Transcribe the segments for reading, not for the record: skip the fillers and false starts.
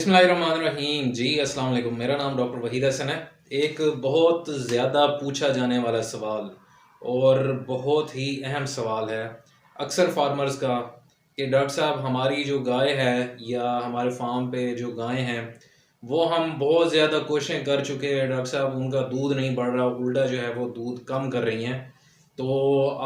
बिस्मिल्लाहिर्रहमानिर्रहीम जी। अस्सलाम वालेकुम। मेरा नाम डॉक्टर वहीद हसन है। एक बहुत ज़्यादा पूछा जाने वाला सवाल और बहुत ही अहम सवाल है अक्सर फार्मर्स का कि डॉक्टर साहब हमारी जो गाय है या हमारे फार्म पे जो गायें हैं वो हम बहुत ज़्यादा कोशिशें कर चुके हैं डॉक्टर साहब, उनका दूध नहीं बढ़ रहा, उल्टा जो है वो दूध कम कर रही हैं। तो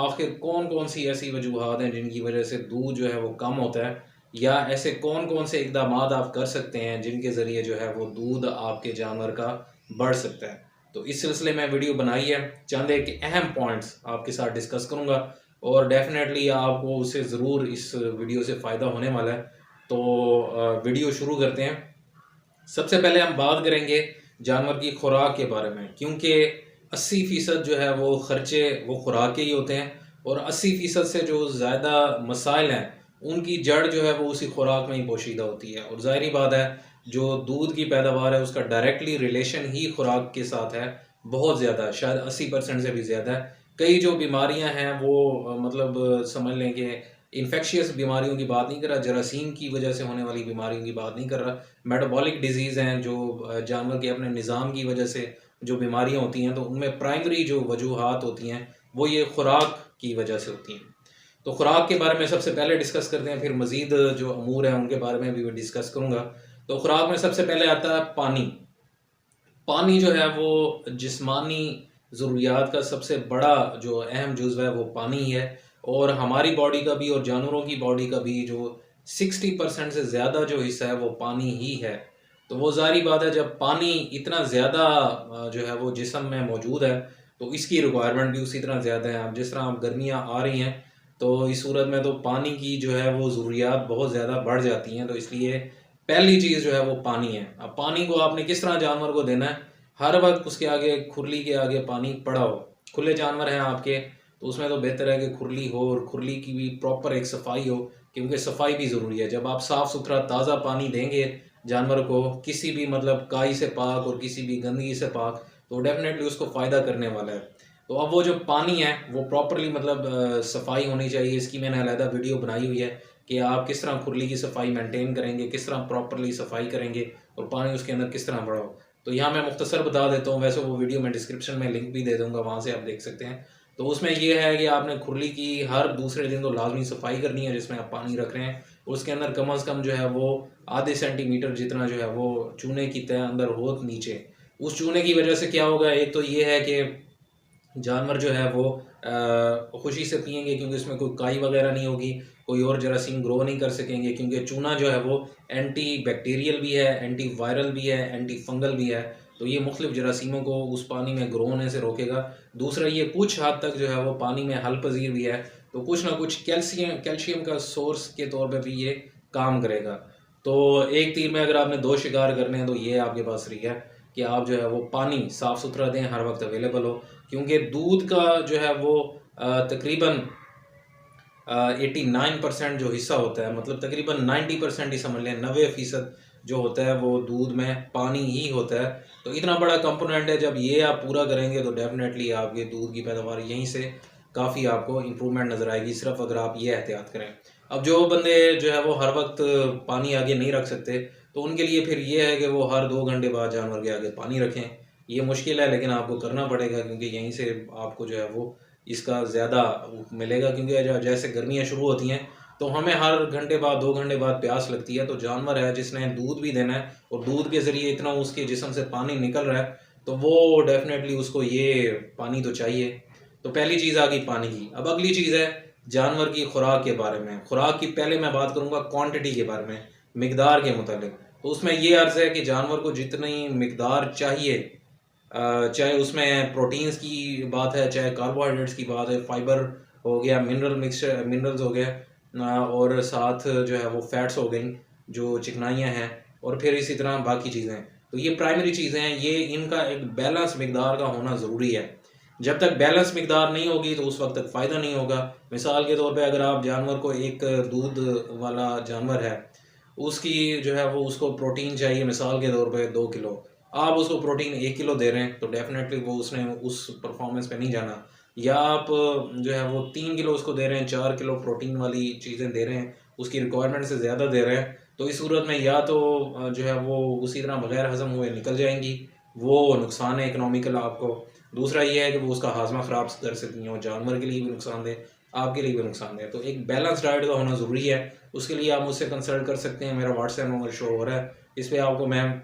आखिर कौन कौन सी ऐसी वजूहात हैं जिनकी वजह से दूध जो है वो कम होता है, या ऐसे कौन कौन से इकदामात आप कर सकते हैं जिनके ज़रिए जो है वो दूध आपके जानवर का बढ़ सकता है। तो इस सिलसिले में वीडियो बनाई है, चंद एक अहम पॉइंट्स आपके साथ डिस्कस करूंगा और डेफिनेटली आपको उससे ज़रूर इस वीडियो से फ़ायदा होने वाला है। तो वीडियो शुरू करते हैं। सबसे पहले हम बात करेंगे जानवर की खुराक के बारे में, क्योंकि 80% जो है वो खर्चे वो खुराक के ही होते हैं और 80% से जो ज़्यादा मसाइल हैं उनकी जड़ जो है वो उसी खुराक में ही पोशीदा होती है। और ज़ाहिर बात है जो दूध की पैदावार है उसका डायरेक्टली रिलेशन ही खुराक के साथ है, बहुत ज़्यादा, शायद 80% से भी ज़्यादा है। कई जो बीमारियां हैं वो मतलब समझ लें कि इन्फेक्शियस बीमारियों की बात नहीं कर रहा, जरासीम की वजह से होने वाली बीमारियों की बात नहीं कर रहा, मेटाबॉलिक डिजीज़ हैं जो जानवर के अपने निज़ाम की वजह से जो बीमारियां होती हैं, तो उनमें प्राइमरी जो वजूहात होती हैं वो ये खुराक की वजह से होती हैं। तो खुराक के बारे में सबसे पहले डिस्कस करते हैं, फिर मज़ीद जो अमूर हैं उनके बारे में भी मैं डिस्कस करूँगा। तो खुराक में सबसे पहले आता है पानी। पानी जो है वो जिस्मानी ज़रूरियात का सबसे बड़ा जो अहम जुज़्व है वो पानी ही है। और हमारी बॉडी का भी और जानवरों की बॉडी का भी जो 60% से ज़्यादा जो हिस्सा है वो पानी ही है। तो वो ज़ाहिर बात है जब पानी इतना ज़्यादा जो है वो जिस्म में मौजूद है तो इसकी रिक्वायरमेंट भी उसी तरह ज़्यादा है। अब जिस तरह अब गर्मियाँ आ रही हैं तो इस सूरत में तो पानी की जो है वो ज़रूरियात बहुत ज़्यादा बढ़ जाती हैं। तो इसलिए पहली चीज़ जो है वो पानी है। अब पानी को आपने किस तरह जानवर को देना है, हर वक्त उसके आगे खुरली के आगे पानी पड़ा हो। खुले जानवर हैं आपके तो उसमें तो बेहतर है कि खुरली हो और खुरली की भी प्रॉपर एक सफाई हो, क्योंकि सफाई भी ज़रूरी है। जब आप साफ़ सुथरा ताज़ा पानी देंगे जानवर को, किसी भी मतलब काई से पाक और किसी भी गंदगी से पाक, तो डेफिनेटली उसको फ़ायदा करने वाला है। तो अब वो जो पानी है वो प्रॉपरली मतलब सफाई होनी चाहिए। इसकी मैंने अलहदा वीडियो बनाई हुई है कि आप किस तरह खुरली की सफाई मेंटेन करेंगे, किस तरह प्रॉपरली सफाई करेंगे और पानी उसके अंदर किस तरह बढ़ाओ। तो यहाँ मैं मुख्तसर बता देता हूँ, वैसे वो वीडियो मैं डिस्क्रिप्शन में लिंक भी दे दूँगा, वहाँ से आप देख सकते हैं। तो उसमें ये है कि आपने खुरली की हर दूसरे दिन तो लाजमी सफाई करनी है जिसमें आप पानी रख रहे हैं। उसके अंदर कम अज़ कम जो है वो आधे सेंटीमीटर जितना जो है वो चूने की तह अंदर हो नीचे। उस चूने की वजह से क्या होगा, एक तो ये है कि जानवर जो है वो खुशी से पिएंगे क्योंकि इसमें कोई काई वगैरह नहीं होगी, कोई और जरासीम ग्रो नहीं कर सकेंगे, क्योंकि चूना जो है वो एंटी बैक्टीरियल भी है, एंटी वायरल भी है, एंटी फंगल भी है। तो ये मुख्तलिफ जरासीमों को उस पानी में ग्रो होने से रोकेगा। दूसरा ये कुछ हद तक जो है वो पानी में हल पजीर भी है, तो कुछ ना कुछ कैल्शियम का सोर्स के तौर पर भी ये काम करेगा। तो एक तीर में अगर आपने दो शिकार करने हैं तो ये आपके पास रही है कि आप जो है वो पानी साफ़ सुथरा दें, हर वक्त अवेलेबल हो, क्योंकि दूध का जो है वो तकरीबन 89% जो हिस्सा होता है, मतलब तकरीबन 90% ही समझ लें, 90% जो होता है वो दूध में पानी ही होता है। तो इतना बड़ा कंपोनेंट है, जब ये आप पूरा करेंगे तो डेफिनेटली आपके दूध की पैदावार यहीं से काफ़ी आपको इम्प्रूवमेंट नज़र आएगी, सिर्फ अगर आप ये एहतियात करें। अब जो बंदे जो है वो हर वक्त पानी आगे नहीं रख सकते तो उनके लिए फिर ये है कि वो हर 2 घंटे बाद जानवर के आगे पानी रखें। ये मुश्किल है लेकिन आपको करना पड़ेगा, क्योंकि यहीं से आपको जो है वो इसका ज़्यादा मिलेगा। क्योंकि जैसे गर्मियाँ शुरू होती हैं तो हमें हर घंटे बाद 2 घंटे बाद प्यास लगती है। तो जानवर है जिसने दूध भी देना है और दूध के ज़रिए इतना उसके जिस्म से पानी निकल रहा है, तो वो डेफिनेटली उसको ये पानी तो चाहिए। तो पहली चीज़ आ गई पानी की। अब अगली चीज़ है जानवर की खुराक के बारे में। खुराक की पहले मैं बात करूँगा क्वांटिटी के बारे में, मिकदार के मुतालिक। तो उसमें ये अर्ज़ है कि जानवर को जितनी मिकदार चाहिए, चाहे उसमें प्रोटीन्स की बात है, चाहे कार्बोहाइड्रेट्स की बात है, फाइबर हो गया, मिनरल्स हो गया, और साथ जो है वो फैट्स हो गई, जो चिकनाइयाँ हैं, और फिर इसी तरह बाकी चीज़ें। तो ये प्राइमरी चीज़ें हैं, ये इनका एक बैलेंस मिकदार का होना ज़रूरी है। जब तक बैलेंस मिकदार नहीं होगी तो उस वक्त तक फ़ायदा नहीं होगा। मिसाल के तौर पे अगर आप जानवर को, एक दूध वाला जानवर है, उसकी जो है वो उसको प्रोटीन चाहिए मिसाल के तौर पे 2 किलो, आप उसको प्रोटीन 1 किलो दे रहे हैं तो डेफिनेटली वो उसने उस परफॉर्मेंस पे नहीं जाना। या आप जो है वो 3 किलो उसको दे रहे हैं, 4 किलो प्रोटीन वाली चीज़ें दे रहे हैं, उसकी रिक्वायरमेंट से ज़्यादा दे रहे हैं, तो इस सूरत में या तो जो है वो उसी तरह बगैर हज़म हुए निकल जाएंगी, वो नुकसान है इकोनॉमिकल आपको। दूसरा ये है कि वो उसका हाजमा ख़राब कर सकती हैं और जानवर के लिए भी नुकसानदेह, आपके लिए भी नुकसानदेह। तो एक बैलेंस डाइट का होना ज़रूरी है। उसके लिए आप मुझसे कंसल्ट कर सकते हैं, मेरा व्हाट्सएप नंबर शो हो रहा है, इस पर आपको मैं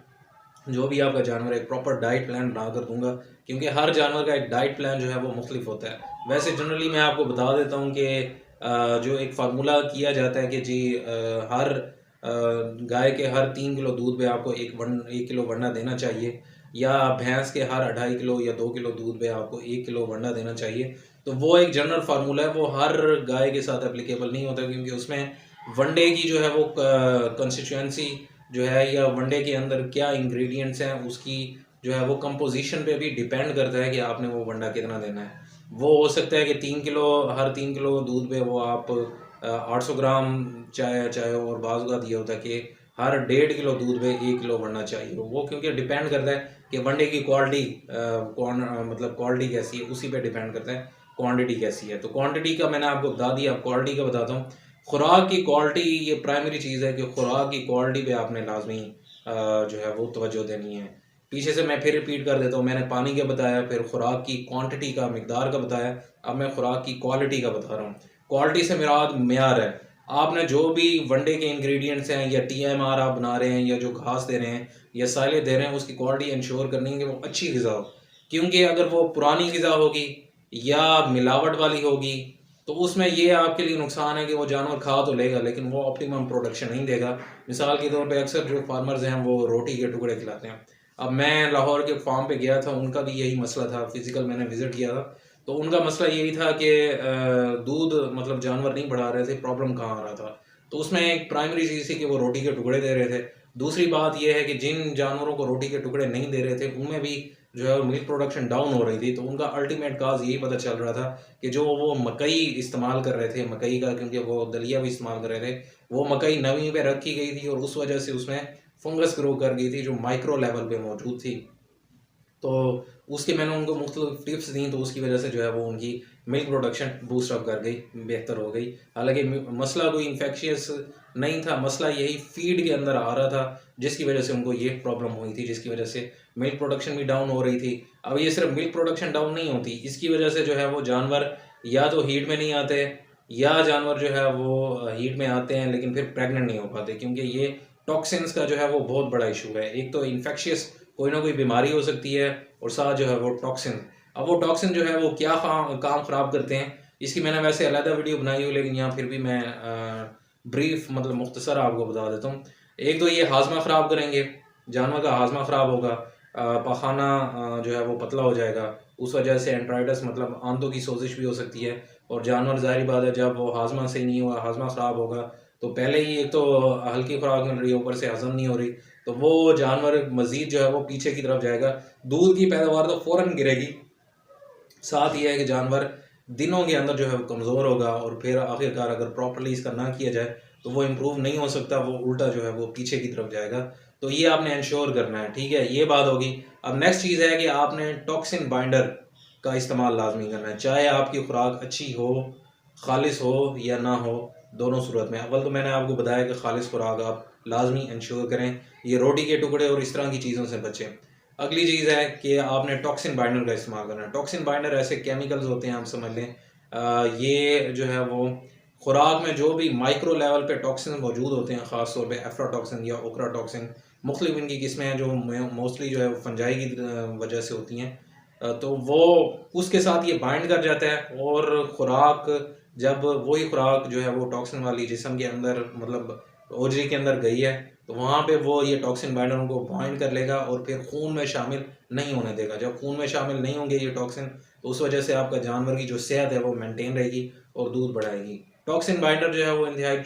जो भी आपका जानवर है एक प्रॉपर डाइट प्लान बना कर दूंगा, क्योंकि हर जानवर का एक डाइट प्लान जो है वो मुख्तलिफ होता है। वैसे जनरली मैं आपको बता देता हूँ कि जो एक फार्मूला किया जाता है कि जी हर गाय के हर 3 किलो दूध पे आपको 1 किलो वंडा देना चाहिए, या भैंस के हर 2.5 किलो या 2 किलो दूध पे आपको 1 किलो वंडा देना चाहिए। तो वो एक जनरल फार्मूला है, वो हर गाय के साथ एप्लीकेबल नहीं होता, क्योंकि उसमें वनडे की जो है वो कंस्टिट्यूएंसी जो है, या वनडे के अंदर क्या इंग्रेडिएंट्स हैं, उसकी जो है वो कंपोजिशन पे भी डिपेंड करता है कि आपने वो वंडा कितना देना है। वो हो सकता है कि 3 किलो, हर 3 किलो दूध पे वो आप 800 ग्राम चाय चाहे, और बाज़ ये होता है कि हर 1.5 किलो दूध पे 1 किलो वंडा चाहिए। वो क्योंकि डिपेंड करता है कि वनडे की क्वालिटी मतलब क्वालिटी कैसी है, उसी पे डिपेंड करता है क्वांटिटी कैसी है। तो क्वांटिटी का मैंने आपको बता दिया, अब क्वालिटी का बताता हूँ। खुराक की क्वालिटी ये प्राइमरी चीज़ है कि खुराक की क्वालिटी पे आपने लाजमी जो है वो तवज्जो देनी है। पीछे से मैं फिर रिपीट कर देता हूँ, मैंने पानी का बताया, फिर खुराक की क्वांटिटी का मिकदार का बताया, अब मैं खुराक की क्वालिटी का बता रहा हूँ। क्वालिटी से मुराद मेयार है। आपने जो भी वनडे के इंग्रेडिएंट्स हैं, या TMR आप बना रहे हैं, या जो घास दे रहे हैं, या साइलेज दे रहे हैं, उसकी क्वालिटी इंश्योर करनी है कि वो अच्छी ग़िज़ा हो। क्योंकि अगर वो पुरानी ग़िज़ा होगी या मिलावट वाली होगी, तो उसमें ये आपके लिए नुकसान है कि वो जानवर खा तो लेगा, लेकिन वो ऑप्टिमम प्रोडक्शन नहीं देगा। मिसाल के तौर पे अक्सर जो फार्मर्स हैं वो रोटी के टुकड़े खिलाते हैं। अब मैं लाहौर के फार्म पे गया था, उनका भी यही मसला था, फिजिकल मैंने विजिट किया था, तो उनका मसला यही था कि दूध मतलब जानवर नहीं बढ़ा रहे थे, प्रॉब्लम कहाँ आ रहा था। तो उसमें एक प्राइमरी चीज़ थी कि वो रोटी के टुकड़े दे रहे थे। दूसरी बात यह है कि जिन जानवरों को रोटी के टुकड़े नहीं दे रहे थे, उनमें भी जो है मिल्क प्रोडक्शन डाउन हो रही थी। तो उनका अल्टीमेट काज यही पता चल रहा था कि जो वो मकई इस्तेमाल कर रहे थे, मकई का, क्योंकि वो दलिया भी इस्तेमाल कर रहे थे, वो मकई नमी पे रखी गई थी और उस वजह से उसमें फंगस ग्रो कर गई थी जो माइक्रो लेवल पे मौजूद थी। तो उसकी मैंने उनको मुख्तलिफ टिप्स दी, तो उसकी वजह से जो है वो उनकी मिल्क प्रोडक्शन बूस्ट अप कर गई, बेहतर हो गई। हालांकि मसला कोई इन्फेक्शियस नहीं था, मसला यही फीड के अंदर आ रहा था, जिसकी वजह से उनको ये प्रॉब्लम हुई थी, जिसकी वजह से मिल्क प्रोडक्शन भी डाउन हो रही थी। अब ये सिर्फ मिल्क प्रोडक्शन डाउन नहीं होती, इसकी वजह से जो है वो जानवर या तो हीट में नहीं आते, या जानवर जो है वो हीट में आते हैं लेकिन फिर प्रेग्नेंट नहीं हो पाते, क्योंकि ये टॉक्सिन्स का जो है वो बहुत बड़ा इशू है। एक तो इन्फेक्शियस कोई ना कोई बीमारी हो सकती है, और साथ जो है वो टॉक्सिन। अब वो टॉक्सिन जो है वो क्या काम ख़राब करते हैं, इसकी मैंने वैसे अलग वीडियो बनाई हुई, लेकिन यहाँ फिर भी मैं ब्रीफ मतलब मुख्तसर आपको बता देता हूँ। एक तो ये हाजमा ख़राब करेंगे, जानवर का हाजमा ख़राब होगा, पखाना जो है वो पतला हो जाएगा, उस वजह से एंट्राइटिस मतलब आंतों की सोजिश भी हो सकती है। और जानवर ज़ाहिर बात है, जब वो हाजमा सही नहीं हुआ, हाजमा ख़राब होगा, तो पहले ही एक तो हल्की खुराक मिल रही है, ऊपर से हजम नहीं हो रही, तो वो जानवर मज़ीद जो है वो पीछे की तरफ जाएगा, दूध की पैदावार तो फ़ौरन गिरेगी। साथ ये है कि जानवर दिनों के अंदर जो है वो कमज़ोर होगा, और फिर आखिरकार अगर प्रॉपर्ली इसका ना किया जाए तो वो इम्प्रूव नहीं हो सकता, वो उल्टा जो है वो पीछे की तरफ जाएगा। तो ये आपने इंश्योर करना है, ठीक है, ये बात होगी। अब नेक्स्ट चीज़ है कि आपने टॉक्सिन बाइंडर का इस्तेमाल लाजमी करना है, चाहे आपकी खुराक अच्छी हो, खालिस हो या ना हो, दोनों सूरत में। अव्वल तो मैंने आपको बताया कि खालिस खुराक आप लाजमी इंश्योर करें, ये रोटी के टुकड़े और इस तरह की चीज़ों से बचें। अगली चीज़ है कि आपने टॉक्सिन बाइंडर का इस्तेमाल करना है। टॉक्सिन बाइंडर ऐसे केमिकल्स होते हैं, आप समझ लें, ये जो है वो खुराक में जो भी माइक्रो लेवल पे टॉक्सिन मौजूद होते हैं, ख़ास तौर पे एफ्लाटॉक्सिन या ओक्राटॉक्सिन, मुख्तलिफ इनकी किस्में हैं, जो मोस्टली जो है फंजाई की वजह से होती हैं। तो वो उसके साथ ये बाइंड कर जाता है, और खुराक जब वही खुराक जो है वो टॉक्सिन वाली जिस्म के अंदर मतलब ओजरी के अंदर गई है, तो वहाँ पे वो ये टॉक्सिन बाइंडर को बाइंड कर लेगा और फिर खून में शामिल नहीं होने देगा। जब खून में शामिल नहीं होंगे ये टॉक्सिन, तो उस वजह से आपका जानवर की जो सेहत है वो मेंटेन रहेगी और दूध बढ़ाएगी। टॉक्सिन बाइंडर जो है वो इंतहाई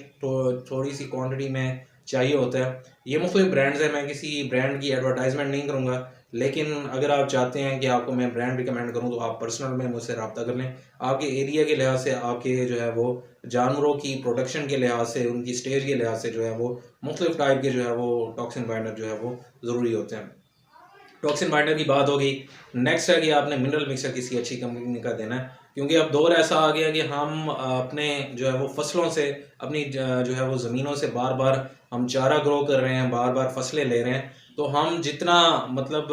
थोड़ी सी क्वांटिटी में चाहिए होता है। ये मुख्तलिफ ब्रांड्स हैं, मैं किसी ब्रांड की एडवर्टाइजमेंट नहीं करूँगा, लेकिन अगर आप चाहते हैं कि आपको मैं ब्रांड रिकमेंड करूँ तो आप पर्सनल में मुझसे रब्ता कर लें। आपके एरिया के लिहाज से, आपके जो है वो जानवरों की प्रोडक्शन के लिहाज से, उनकी स्टेज के लिहाज से जो है वो मुख्तलिफ टाइप के जो है वो टॉक्सिन बाइंडर जो है वो ज़रूरी होते हैं। टॉक्सिन बाइंडर की बात होगी। नेक्स्ट है कि आपने मिनरल मिक्सर किसी अच्छी कंपनी का देना है, क्योंकि अब दौर ऐसा आ गया कि हम अपने जो है वो फसलों से, अपनी जो है वो ज़मीनों से बार बार हम चारा ग्रो कर रहे हैं, बार बार फसलें ले रहे हैं, तो हम जितना मतलब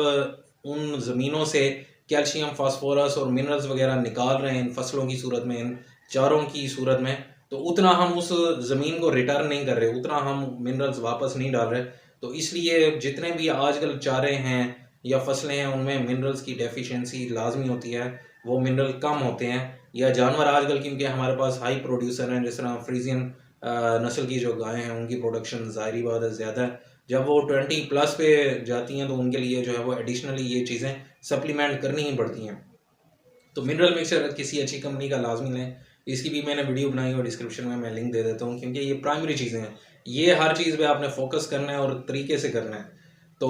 उन ज़मीनों से कैल्शियम, फास्फोरस और मिनरल्स वगैरह निकाल रहे हैं इन फसलों की सूरत में, इन चारों की सूरत में, तो उतना हम उस ज़मीन को रिटर्न नहीं कर रहे, उतना हम मिनरल्स वापस नहीं डाल रहे। तो इसलिए जितने भी आजकल चारे हैं या फसलें हैं उनमें मिनरल्स की डेफिशिएंसी लाजमी होती है, वो मिनरल कम होते हैं। या जानवर आजकल क्योंकि हमारे पास हाई प्रोड्यूसर हैं, जिस तरह फ्रीजियन नस्ल की जो गायें हैं उनकी प्रोडक्शन ज़ाहिरी बात है ज़्यादा है, जब वो 20+ पे जाती हैं तो उनके लिए जो है वो एडिशनली ये चीज़ें सप्लीमेंट करनी ही पड़ती हैं। तो मिनरल मिक्सचर किसी अच्छी कंपनी का लाजमी लें, इसकी भी मैंने वीडियो बनाई और डिस्क्रिप्शन में मैं लिंक दे देता हूँ, क्योंकि ये प्राइमरी चीज़ें हैं, ये हर चीज़ पे आपने फोकस करना है और तरीके से करना है। तो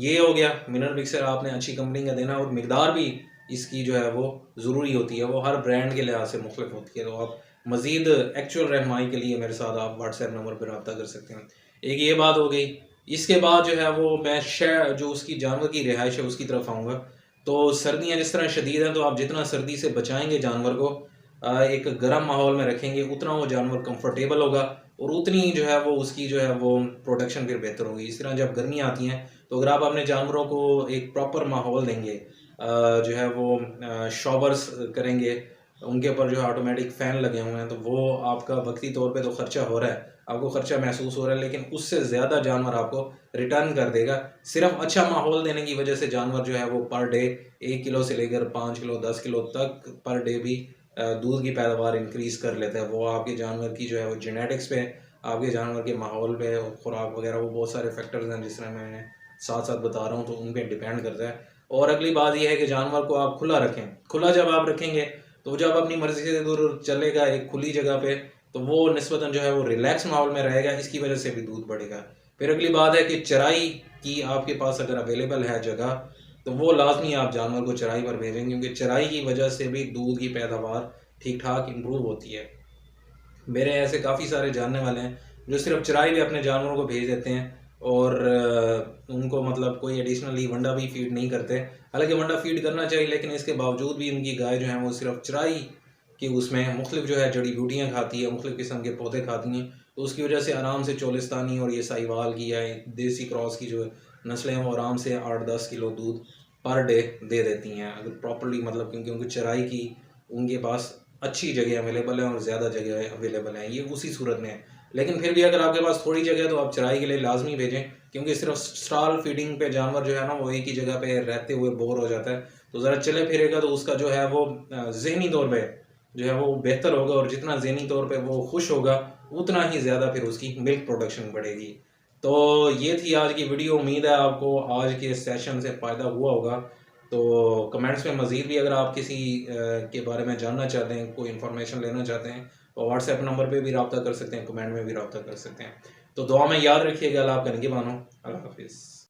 ये हो गया, मिनरल मिक्सचर आपने अच्छी कंपनी का देना, और मिकदार भी इसकी जो है वो ज़रूरी होती है, वो हर ब्रांड के लिहाज से मुख्तलिफ होती है। तो आप मज़ीद एक्चुअल रहनुमाई के लिए मेरे साथ आप व्हाट्सएप नंबर पर रब्ता कर सकते हैं। एक ये बात हो गई। इसके बाद जो है वो मैं जो उसकी जानवर की रिहाइश है उसकी तरफ आऊँगा। तो सर्दियाँ जिस तरह शदीद हैं, तो आप जितना सर्दी से बचाएंगे जानवर को, एक गर्म माहौल में रखेंगे, उतना वो जानवर कंफर्टेबल होगा और उतनी जो है वो उसकी जो है वो प्रोडक्शन फिर बेहतर होगी। इस तरह जब गर्मी आती हैं तो अगर आप अपने जानवरों को एक प्रॉपर माहौल देंगे, जो है वो शॉवर्स करेंगे, उनके ऊपर जो है ऑटोमेटिक फ़ैन लगे हुए हैं, तो वो आपका वक्ती तौर पे तो ख़र्चा हो रहा है, आपको ख़र्चा महसूस हो रहा है, लेकिन उससे ज़्यादा जानवर आपको रिटर्न कर देगा। सिर्फ अच्छा माहौल देने की वजह से जानवर जो है वो पर डे 1 किलो से लेकर 5 किलो 10 किलो तक पर डे भी दूध की पैदावार इंक्रीज़ कर लेता है। वो आपके जानवर की जो है वो जेनेटिक्स पे, आपके जानवर के माहौल पे और खुराक वगैरह, वो बहुत सारे फैक्टर्स हैं जिस तरह मैं साथ साथ बता रहा हूँ, तो उन पे डिपेंड करता है। और अगली बात यह है कि जानवर को आप खुला रखें। खुला जब आप रखेंगे तो जब अपनी मर्ज़ी से दूर चलेगा एक खुली जगह पे, तो वो निस्बतन जो है वो रिलैक्स माहौल में रहेगा, इसकी वजह से भी दूध बढ़ेगा। फिर अगली बात है कि चराई की आपके पास अगर अवेलेबल है जगह, तो वो लाजमी आप जानवर को चराई पर भेजें, क्योंकि चराई की वजह से भी दूध की पैदावार ठीक ठाक इम्प्रूव होती है। मेरे ऐसे काफ़ी सारे जानने वाले हैं जो सिर्फ चराई में अपने जानवरों को भेज देते हैं और उनको मतलब कोई एडिशनली वंडा भी फीड नहीं करते। हालांकि वंडा फीड करना चाहिए, लेकिन इसके बावजूद भी उनकी गाय जो है वो सिर्फ चराई की उसमें मुख्तलिफ जो है जड़ी बूटियाँ खाती है, मुख्तलिफ किस्म के पौधे खाती हैं, तो उसकी वजह से आराम से चोलिस्तानी और ये साहिवाल की या देसी क्रॉस की जो नस्लें हैं वो आराम से 8-10 किलो दूध पर डे दे देती हैं, अगर प्रॉपरली मतलब, क्योंकि उनकी चराई की उनके पास अच्छी जगह अवेलेबल है और ज़्यादा जगह अवेलेबल है, ये उसी सूरत में है। लेकिन फिर भी अगर आपके पास थोड़ी जगह है तो आप चराई के लिए लाजमी भेजें, क्योंकि सिर्फ स्टॉल फीडिंग पे जानवर जो है ना वो एक ही जगह पे रहते हुए बोर हो जाता है। तो ज़रा चले फिरेगा तो उसका जो है वो ज़हनी तौर पे जो है वो बेहतर होगा, और जितना ज़हनी तौर पे वो खुश होगा उतना ही ज़्यादा फिर उसकी मिल्क प्रोडक्शन बढ़ेगी। तो ये थी आज की वीडियो। उम्मीद है आपको आज के सेशन से फ़ायदा हुआ होगा। तो कमेंट्स में मज़ीद भी अगर आप किसी के बारे में जानना चाहते हैं, कोई इन्फॉर्मेशन लेना चाहते हैं, तो व्हाट्सएप नंबर पे भी रब्ता कर सकते हैं, कमेंट में भी रब्ता कर सकते हैं। तो दुआ में याद रखिएगा। अल्लाह आपका निगहबान हो। अल्लाह हाफिज़।